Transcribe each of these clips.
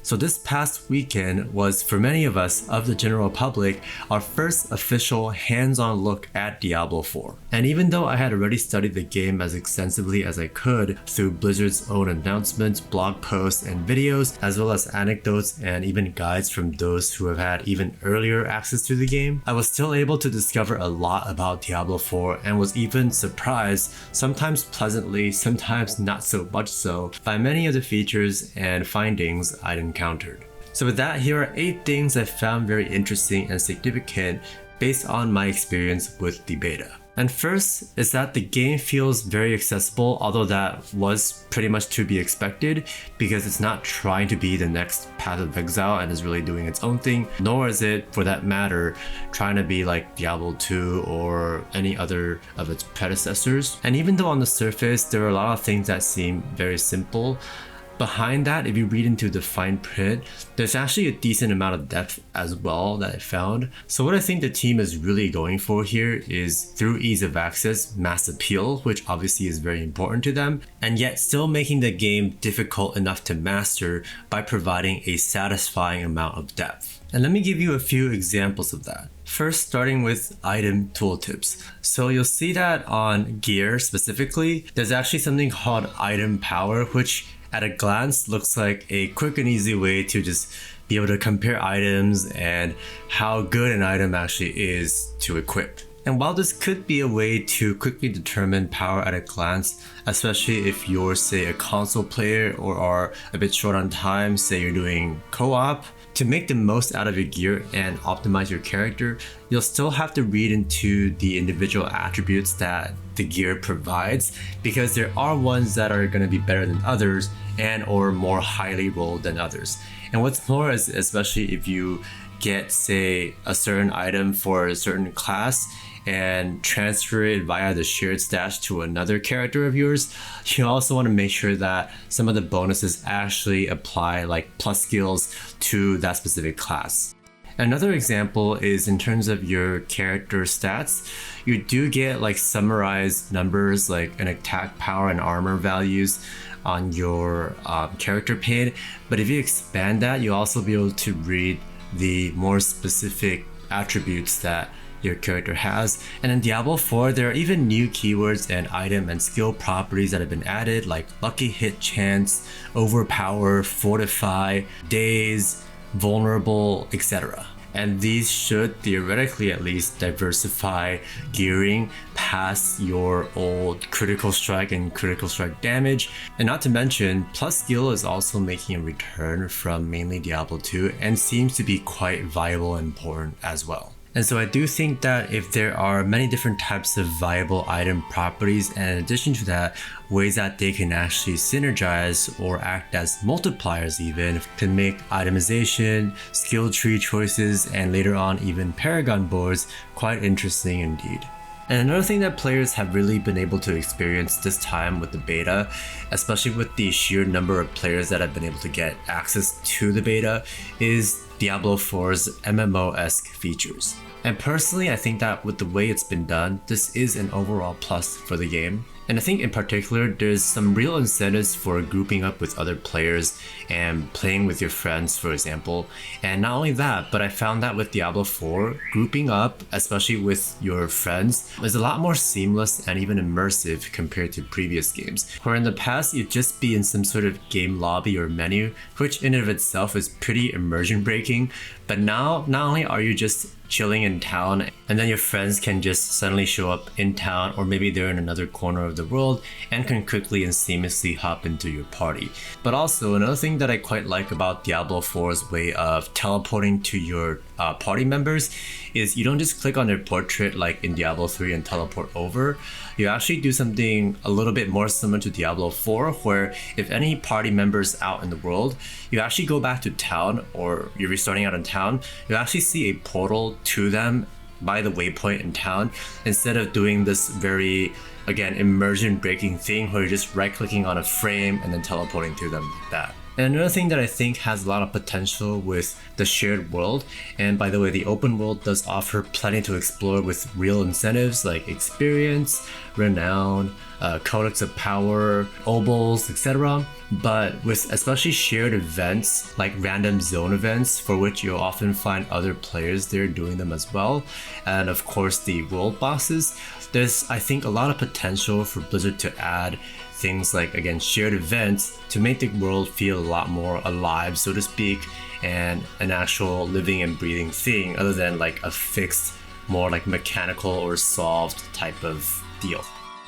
So this past weekend was, for many of us of the general public, our first official hands-on look at Diablo 4. And even though I had already studied the game as extensively as I could through Blizzard's own announcements, blog posts, and videos, as well as anecdotes and even guides from those who have had even earlier access to the game, I was still able to discover a lot about Diablo 4 and was even surprised, sometimes pleasantly, sometimes not so much so, by many of the features and findings I'd encountered. So with that, here are 8 things I found very interesting and significant based on my experience with the beta. And first is that the game feels very accessible, although that was pretty much to be expected because it's not trying to be the next Path of Exile and is really doing its own thing, nor is it, for that matter, trying to be like Diablo 2 or any other of its predecessors. And even though on the surface there are a lot of things that seem very simple, behind that, if you read into the fine print, there's actually a decent amount of depth as well that I found. So what I think the team is really going for here is, through ease of access, mass appeal, which obviously is very important to them, and yet still making the game difficult enough to master by providing a satisfying amount of depth. And let me give you a few examples of that. First, starting with item tooltips. So you'll see that on gear specifically, there's actually something called item power, which at a glance looks like a quick and easy way to just be able to compare items and how good an item actually is to equip. And while this could be a way to quickly determine power at a glance, especially if you're, say, a console player or are a bit short on time, say you're doing co-op, to make the most out of your gear and optimize your character, you'll still have to read into the individual attributes that the gear provides, because there are ones that are going to be better than others and or more highly rolled than others. And what's more is, especially if you get, say, a certain item for a certain class and transfer it via the shared stash to another character of yours, you also want to make sure that some of the bonuses actually apply, like plus skills, to that specific class. Another example is in terms of your character stats, you do get like summarized numbers like an attack power and armor values on your character pane, but if you expand that, you'll also be able to read the more specific attributes that your character has. And in Diablo 4, there are even new keywords and item and skill properties that have been added, like lucky hit chance, overpower, fortify, daze, vulnerable, etc. And these should, theoretically at least, diversify gearing past your old critical strike and critical strike damage. And not to mention, plus skill is also making a return from mainly Diablo 2 and seems to be quite viable and important as well. And so I do think that if there are many different types of viable item properties, and in addition to that, ways that they can actually synergize or act as multipliers even, can make itemization, skill tree choices, and later on even paragon boards quite interesting indeed. And another thing that players have really been able to experience this time with the beta, especially with the sheer number of players that have been able to get access to the beta, is Diablo 4's MMO-esque features. And personally, I think that with the way it's been done, this is an overall plus for the game. And I think in particular, there's some real incentives for grouping up with other players and playing with your friends, for example. And not only that, but I found that with Diablo 4, grouping up, especially with your friends, is a lot more seamless and even immersive compared to previous games, where in the past you'd just be in some sort of game lobby or menu, which in and of itself is pretty immersion breaking. But now, not only are you just chilling in town and then your friends can just suddenly show up in town, or maybe they're in another corner of the world and can quickly and seamlessly hop into your party. But also another thing that I quite like about Diablo 4's way of teleporting to your party members is you don't just click on their portrait like in Diablo 3 and teleport over. You actually do something a little bit more similar to Diablo 4, where if any party members out in the world, you actually go back to town, or you're restarting out in town, you actually see a portal to them by the waypoint in town, instead of doing this very, again, immersion breaking thing where you're just right clicking on a frame and then teleporting to them like that. And another thing that I think has a lot of potential with the shared world, and by the way, the open world does offer plenty to explore with real incentives like experience, renown, codex of power, obols, etc. But with especially shared events like random zone events, for which you'll often find other players there doing them as well, and of course the world bosses, there's I think a lot of potential for Blizzard to add things like, again, shared events to make the world feel a lot more alive, so to speak, and an actual living and breathing thing other than like a fixed, more like mechanical or solved type of deal.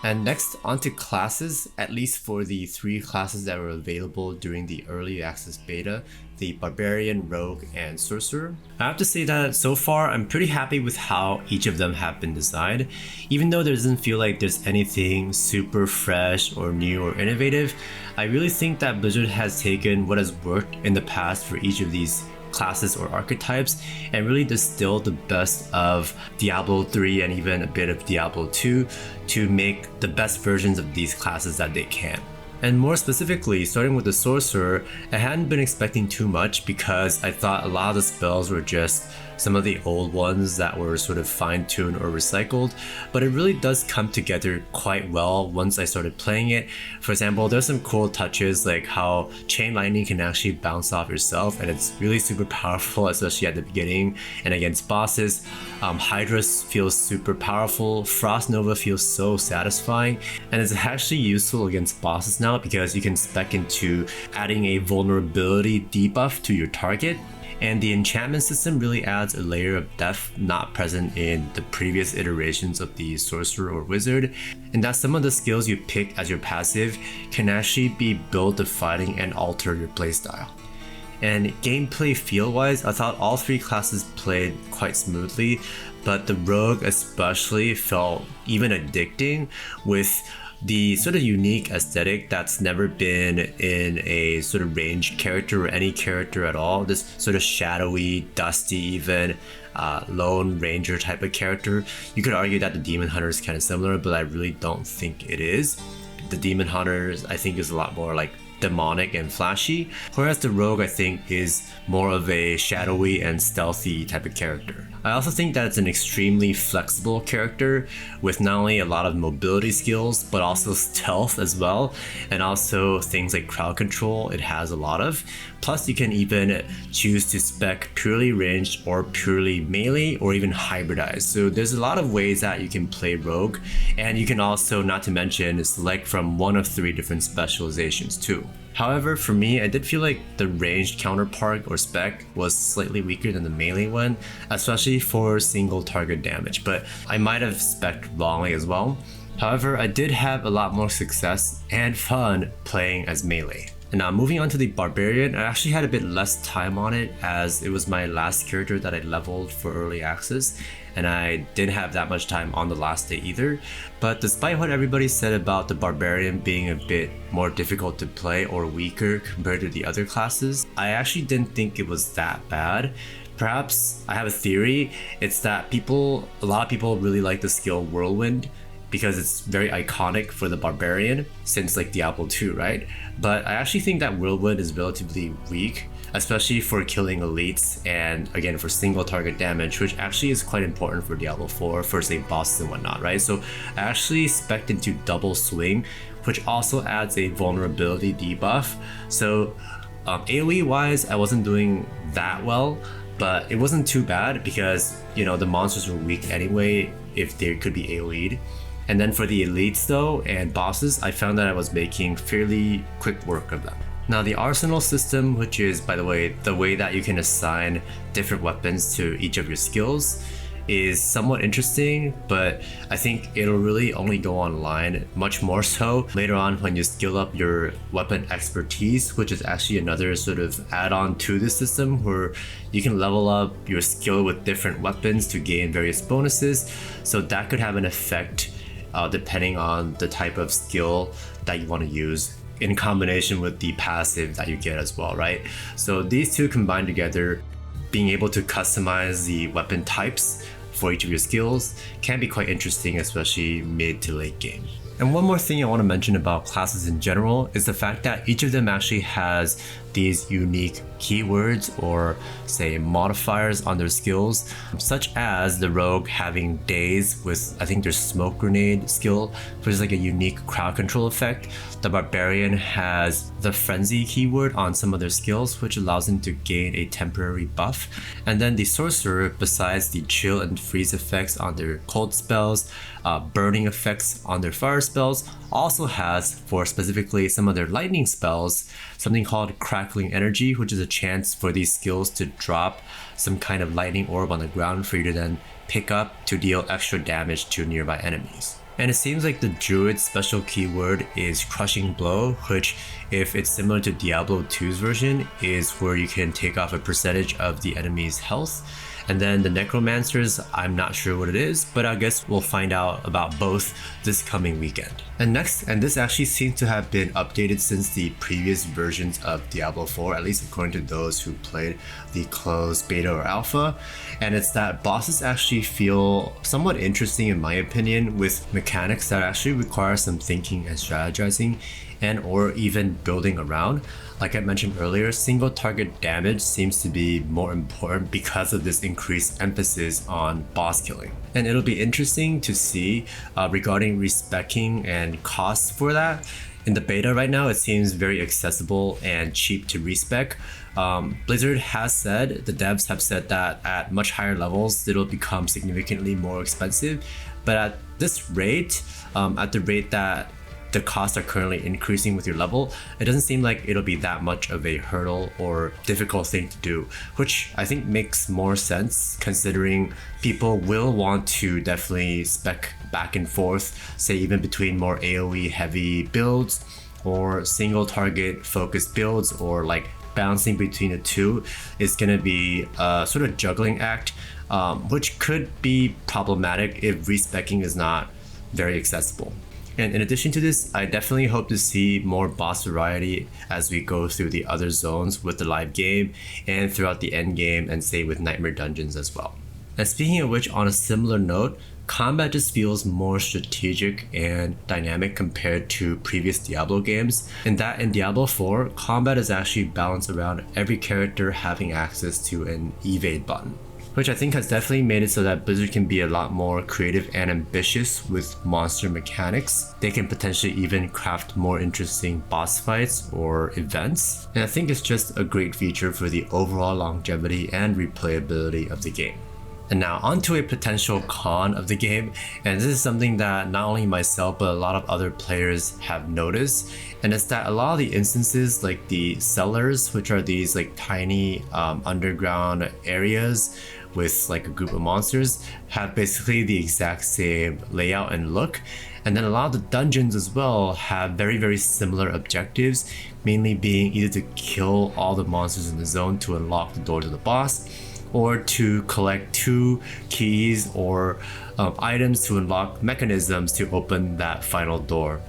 And next, onto classes, at least for the 3 classes that were available during the early access beta, the Barbarian, Rogue, and Sorcerer. I have to say that so far I'm pretty happy with how each of them have been designed. Even though there doesn't feel like there's anything super fresh or new or innovative, I really think that Blizzard has taken what has worked in the past for each of these classes or archetypes and really distilled the best of Diablo 3 and even a bit of Diablo 2 to make the best versions of these classes that they can. And more specifically, starting with the Sorcerer, I hadn't been expecting too much because I thought a lot of the spells were just some of the old ones that were sort of fine-tuned or recycled, but it really does come together quite well once I started playing it. For example, there's some cool touches like how Chain Lightning can actually bounce off yourself, and it's really super powerful, especially at the beginning and against bosses. Hydra feels super powerful, Frost Nova feels so satisfying, and it's actually useful against bosses now because you can spec into adding a vulnerability debuff to your target. And the enchantment system really adds a layer of depth not present in the previous iterations of the sorcerer or wizard, and that some of the skills you pick as your passive can actually be built to fighting and alter your playstyle. And gameplay feel wise, I thought all 3 classes played quite smoothly, but the rogue especially felt even addicting with the sort of unique aesthetic that's never been in a sort of ranged character or any character at all. This sort of shadowy, dusty, even lone ranger type of character. You could argue that the demon hunter is kind of similar, but I really don't think it is. The demon hunters I think is a lot more like demonic and flashy, whereas the rogue I think is more of a shadowy and stealthy type of character. I also think that it's an extremely flexible character with not only a lot of mobility skills but also stealth as well, and also things like crowd control it has a lot of. Plus you can even choose to spec purely ranged or purely melee or even hybridize. So there's a lot of ways that you can play rogue, and you can also, not to mention, select from one of 3 different specializations too. However, for me, I did feel like the ranged counterpart or spec was slightly weaker than the melee one, especially for single target damage, but I might have spec'd wrongly as well. However, I did have a lot more success and fun playing as melee. And now moving on to the Barbarian, I actually had a bit less time on it as it was my last character that I leveled for early access, and I didn't have that much time on the last day either. But despite what everybody said about the Barbarian being a bit more difficult to play or weaker compared to the other classes, I actually didn't think it was that bad. Perhaps I have a theory, it's that a lot of people really like the skill Whirlwind because it's very iconic for the Barbarian since like Diablo 2, right? But I actually think that Whirlwind is relatively weak, especially for killing elites and again for single target damage, which actually is quite important for Diablo 4 for say bosses and whatnot, right? So I actually spec'd into double swing, which also adds a vulnerability debuff. So AoE wise, I wasn't doing that well, but it wasn't too bad because, you know, the monsters were weak anyway if they could be AoE'd. And then for the elites though and bosses, I found that I was making fairly quick work of them. Now the arsenal system, which is, by the way that you can assign different weapons to each of your skills, is somewhat interesting, but I think it'll really only go online much more so later on when you skill up your weapon expertise, which is actually another sort of add-on to the system where you can level up your skill with different weapons to gain various bonuses. So that could have an effect depending on the type of skill that you want to use in combination with the passive that you get as well, right? So these two combined together, being able to customize the weapon types for each of your skills can be quite interesting, especially mid to late game. And one more thing I want to mention about classes in general is the fact that each of them actually has these unique keywords or say modifiers on their skills, such as the rogue having daze with, I think, their smoke grenade skill, which is like a unique crowd control effect. The barbarian has the frenzy keyword on some of their skills, which allows them to gain a temporary buff. And then the sorcerer, besides the chill and freeze effects on their cold spells, burning effects on their fire spells, also has, for specifically some of their lightning spells, something called crackling energy, which is a chance for these skills to drop some kind of lightning orb on the ground for you to then pick up to deal extra damage to nearby enemies. And it seems like the druid's special keyword is crushing blow, which, if it's similar to Diablo 2's version, is where you can take off a percentage of the enemy's health. And then the necromancers, I'm not sure what it is, but I guess we'll find out about both this coming weekend. And next, and this actually seems to have been updated since the previous versions of Diablo 4, at least according to those who played the closed beta or alpha, and it's that bosses actually feel somewhat interesting in my opinion, with mechanics that actually require some thinking and strategizing and or even building around. Like I mentioned earlier, single target damage seems to be more important because of this increased emphasis on boss killing. And it'll be interesting to see regarding respeccing and costs for that. In the beta right now, it seems very accessible and cheap to respec. Blizzard has said, the devs have said that at much higher levels, it'll become significantly more expensive. But at this rate, at the rate that the costs are currently increasing with your level, it doesn't seem like it'll be that much of a hurdle or difficult thing to do, which I think makes more sense considering people will want to definitely spec back and forth, say even between more AoE heavy builds or single target focused builds, or like bouncing between the two is going to be a sort of juggling act, which could be problematic if respecking is not very accessible. And in addition to this, I definitely hope to see more boss variety as we go through the other zones with the live game and throughout the end game, and say with Nightmare Dungeons as well. And speaking of which, on a similar note, combat just feels more strategic and dynamic compared to previous Diablo games, in that in Diablo 4, combat is actually balanced around every character having access to an evade button, which I think has definitely made it so that Blizzard can be a lot more creative and ambitious with monster mechanics. They can potentially even craft more interesting boss fights or events, and I think it's just a great feature for the overall longevity and replayability of the game. And now onto a potential con of the game, and this is something that not only myself but a lot of other players have noticed, and it's that a lot of the instances, like the cellars, which are these like tiny underground areas with like a group of monsters, have basically the exact same layout and look. And then a lot of the dungeons as well have very similar objectives, mainly being either to kill all the monsters in the zone to unlock the door to the boss, or to collect 2 keys or items to unlock mechanisms to open that final door.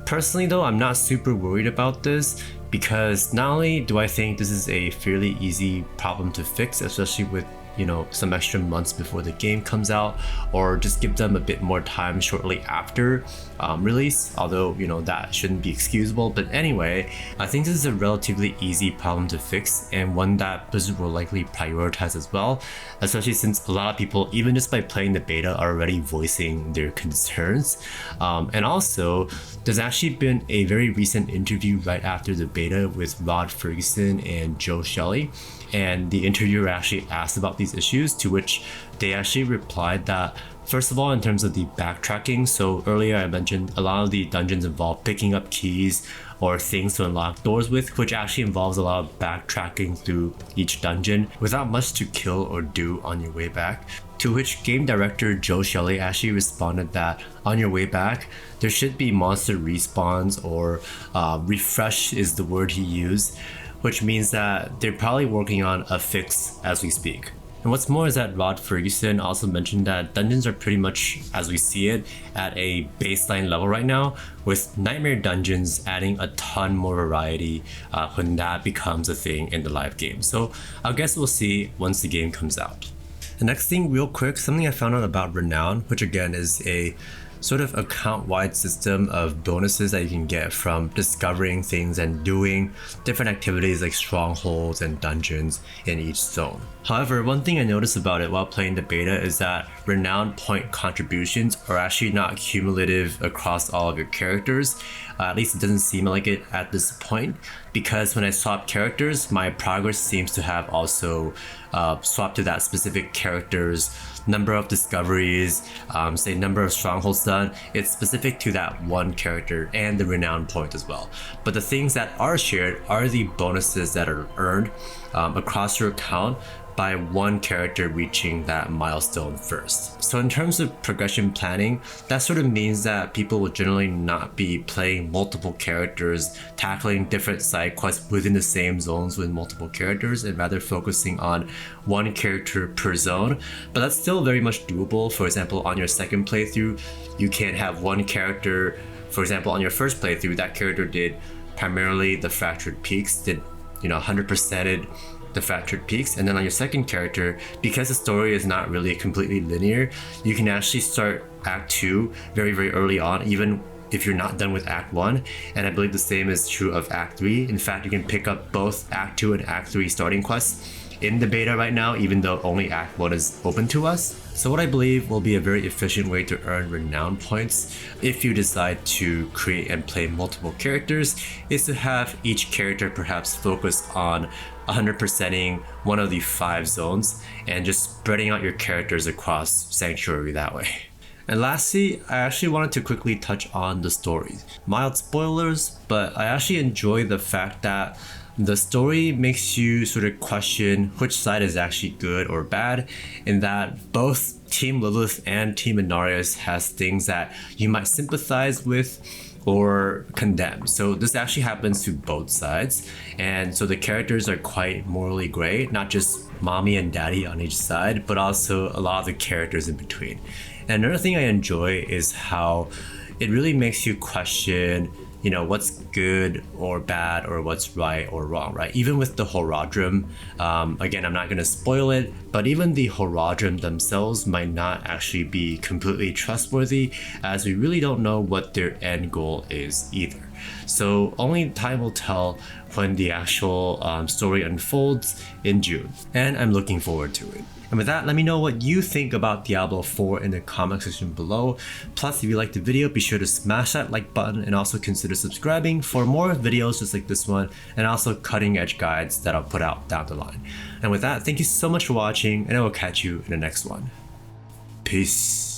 Personally though, I'm not super worried about this, because not only do I think this is a fairly easy problem to fix, especially with some extra months before the game comes out, or just give them a bit more time shortly after release, although that shouldn't be excusable. But anyway, I think this is a relatively easy problem to fix, and one that Blizzard will likely prioritize as well, especially since a lot of people, even just by playing the beta, are already voicing their concerns. And also, there's actually been a very recent interview right after the beta with Rod Ferguson and Joe Shelley, and the interviewer actually asked about these issues, to which they actually replied that, first of all, in terms of the backtracking, so earlier I mentioned a lot of the dungeons involve picking up keys or things to unlock doors with, which actually involves a lot of backtracking through each dungeon without much to kill or do on your way back. To which game director Joe Shelley actually responded that on your way back, there should be monster respawns, or refresh is the word he used, which means that they're probably working on a fix as we speak. And what's more is that Rod Ferguson also mentioned that dungeons are pretty much, as we see it, at a baseline level right now, with Nightmare Dungeons adding a ton more variety when that becomes a thing in the live game. So I guess we'll see once the game comes out. The next thing real quick, something I found out about Renown, which again is a sort of account-wide system of bonuses that you can get from discovering things and doing different activities like strongholds and dungeons in each zone. However, one thing I noticed about it while playing the beta is that renown point contributions are actually not cumulative across all of your characters. At least it doesn't seem like it at this point, because when I swap characters, my progress seems to have also swapped to that specific character's number of discoveries, say number of strongholds done. It's specific to that one character and the renown point as well. But the things that are shared are the bonuses that are earned across your account by one character reaching that milestone first. So in terms of progression planning, that sort of means that people will generally not be playing multiple characters, tackling different side quests within the same zones with multiple characters, and rather focusing on one character per zone. But that's still very much doable. For example, on your second playthrough, you can have one character. For example, on your first playthrough, that character did primarily the Fractured Peaks, did 100%ed the Fractured Peaks, and then on your second character, because the story is not really completely linear, you can actually start Act 2 very early on, even if you're not done with Act 1, and I believe the same is true of Act 3. In fact, you can pick up both Act 2 and Act 3 starting quests in the beta right now, even though only Act 1 is open to us. So what I believe will be a very efficient way to earn renown points if you decide to create and play multiple characters is to have each character perhaps focus on 100%ing one of the 5 zones and just spreading out your characters across Sanctuary that way. And lastly, I actually wanted to quickly touch on the story. Mild spoilers, but I actually enjoy the fact that the story makes you sort of question which side is actually good or bad, in that both Team Lilith and Team Inarius has things that you might sympathize with or condemn. So this actually happens to both sides, and so the characters are quite morally gray, not just mommy and daddy on each side, but also a lot of the characters in between. And another thing I enjoy is how it really makes you question what's good or bad or what's right or wrong, right? Even with the Horadrim, again, I'm not going to spoil it, but even the Horadrim themselves might not actually be completely trustworthy, as we really don't know what their end goal is either. So only time will tell when the actual story unfolds in June, and I'm looking forward to it. And with that, let me know what you think about Diablo 4 in the comment section below. Plus, if you liked the video, be sure to smash that like button and also consider subscribing for more videos just like this one, and also cutting edge guides that I'll put out down the line. And with that, thank you so much for watching, and I will catch you in the next one. Peace.